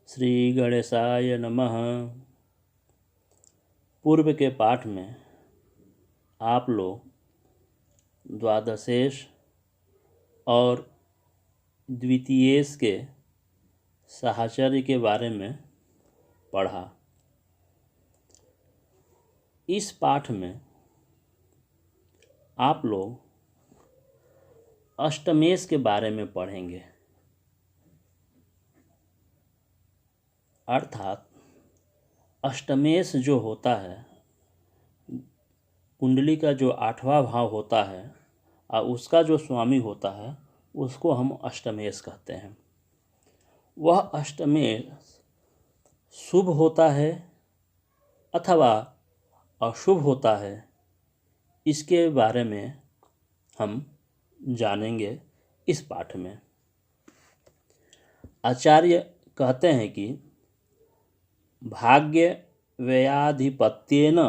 श्री गणेशाय नमः। पूर्व के पाठ में आप लोग द्वादशेश और द्वितीयेश के साहचर्य के बारे में पढ़ा। इस पाठ में आप लोग अष्टमेश के बारे में पढ़ेंगे, अर्थात अष्टमेश जो होता है, कुंडली का जो 8वां भाव होता है और उसका जो स्वामी होता है उसको हम अष्टमेश कहते हैं। वह अष्टमेश शुभ होता है अथवा अशुभ होता है, इसके बारे में हम जानेंगे इस पाठ में। आचार्य कहते हैं कि भाग्य व्ययाधिपत्येन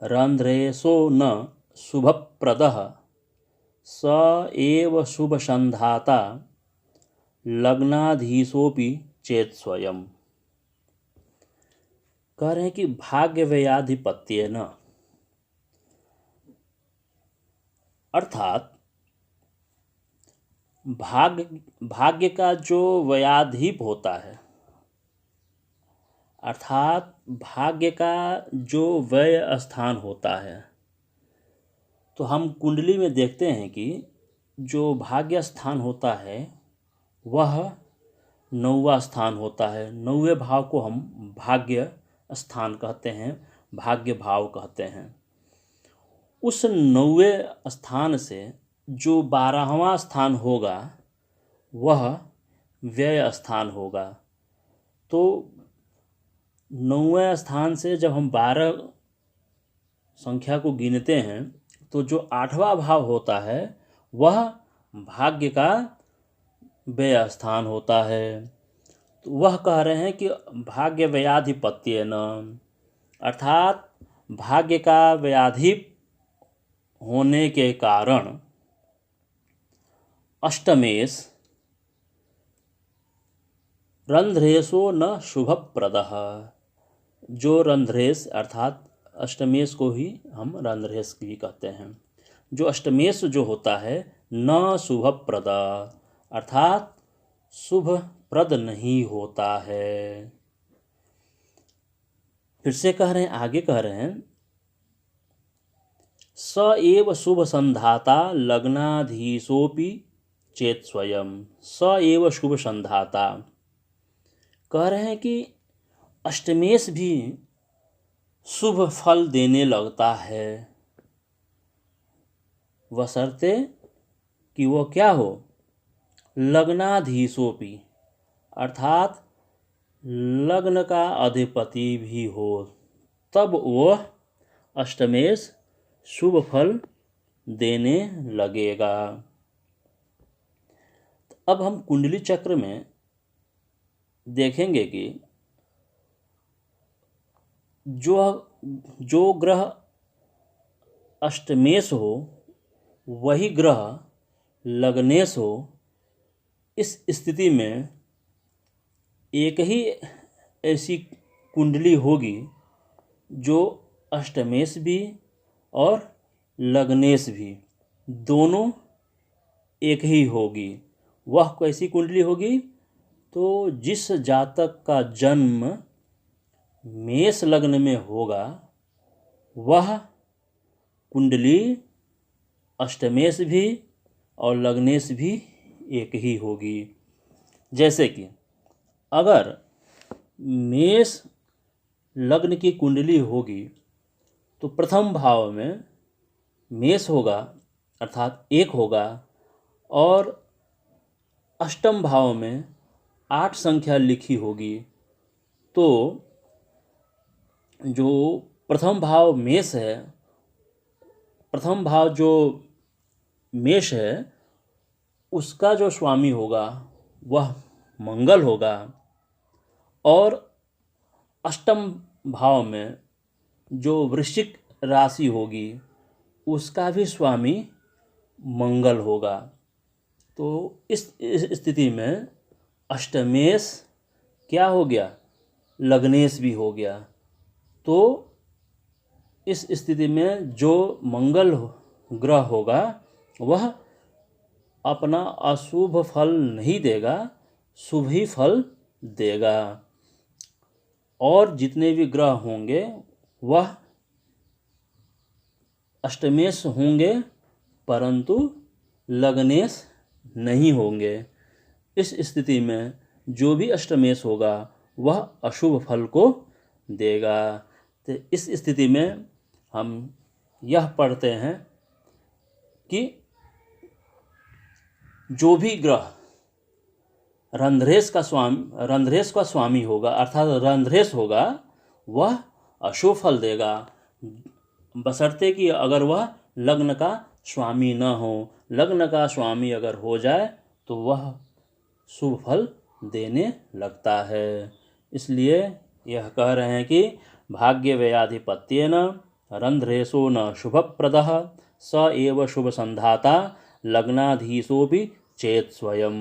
रंध्रेशो न शुभप्रदः स एव शुभसंधाता लग्नाधीशोपि चेत स्वयं। कह रहे हैं कि भाग्य व्ययाधिपत्येन, अर्थात भाग्य का जो व्ययाधिप होता है, अर्थात भाग्य का जो व्यय स्थान होता है, तो हम कुंडली में देखते हैं कि जो भाग्य स्थान होता है वह 9वां स्थान होता है। 9वें भाव को हम भाग्य स्थान कहते हैं, भाग्य भाव कहते हैं। उस 9वें स्थान से जो 12वां स्थान होगा वह व्यय स्थान होगा। तो 9वें स्थान से जब हम 12 संख्या को गिनते हैं तो जो 8वां भाव होता है वह भाग्य का व्यय स्थान होता है। तो वह कह रहे हैं कि भाग्य व्ययाधिपत्येन, अर्थात भाग्य का व्ययाधिप होने के कारण अष्टमेश रंध्रेशो न शुभप्रदः, जो रंध्रेश अर्थात अष्टमेश को ही हम रंध्रेश भी कहते हैं, जो अष्टमेश जो होता है न शुभप्रद, अर्थात शुभप्रद नहीं होता है। फिर से कह रहे हैं, आगे कह रहे हैं, स एव शुभ संधाता लग्नाधीशोपि चेत स्वयं। स एव शुभ संधाता, कह रहे हैं कि अष्टमेश भी शुभ फल देने लगता है, बशर्ते कि वो क्या हो, लग्नाधीशोपि, अर्थात लग्न का अधिपति भी हो, तब वह अष्टमेश शुभ फल देने लगेगा। अब हम कुंडली चक्र में देखेंगे कि जो ग्रह अष्टमेश हो वही ग्रह लग्नेश हो। इस स्थिति में एक ही ऐसी कुंडली होगी जो अष्टमेश भी और लग्नेश भी दोनों एक ही होगी। वह कैसी कुंडली होगी? तो जिस जातक का जन्म मेष लग्न में होगा वह कुंडली अष्टमेश भी और लग्नेश भी एक ही होगी। जैसे कि अगर मेष लग्न की कुंडली होगी तो प्रथम भाव में मेष होगा, अर्थात 1 होगा, और अष्टम भाव में 8 संख्या लिखी होगी। तो जो प्रथम भाव मेष है, प्रथम भाव जो मेष है उसका जो स्वामी होगा वह मंगल होगा, और अष्टम भाव में जो वृश्चिक राशि होगी उसका भी स्वामी मंगल होगा। तो इस स्थिति में अष्टमेश क्या हो गया, लग्नेश भी हो गया। तो इस स्थिति में जो मंगल ग्रह होगा वह अपना अशुभ फल नहीं देगा, शुभ ही फल देगा। और जितने भी ग्रह होंगे वह अष्टमेश होंगे परंतु लग्नेश नहीं होंगे। इस स्थिति में जो भी अष्टमेश होगा वह अशुभ फल को देगा। तो इस स्थिति में हम यह पढ़ते हैं कि जो भी ग्रह रंध्रेश का स्वामी होगा अर्थात रंध्रेश होगा वह अशुभ फल देगा, बशर्ते कि अगर वह लग्न का स्वामी न हो। लग्न का स्वामी अगर हो जाए तो वह शुभ फल देने लगता है। इसलिए यह कह रहे हैं कि भाग्य व्ययाधिपत्येन रंध्रेशो न शुभप्रदः स एव शुभ संधाता लग्नाधीशोऽपि चेत् स्वयं।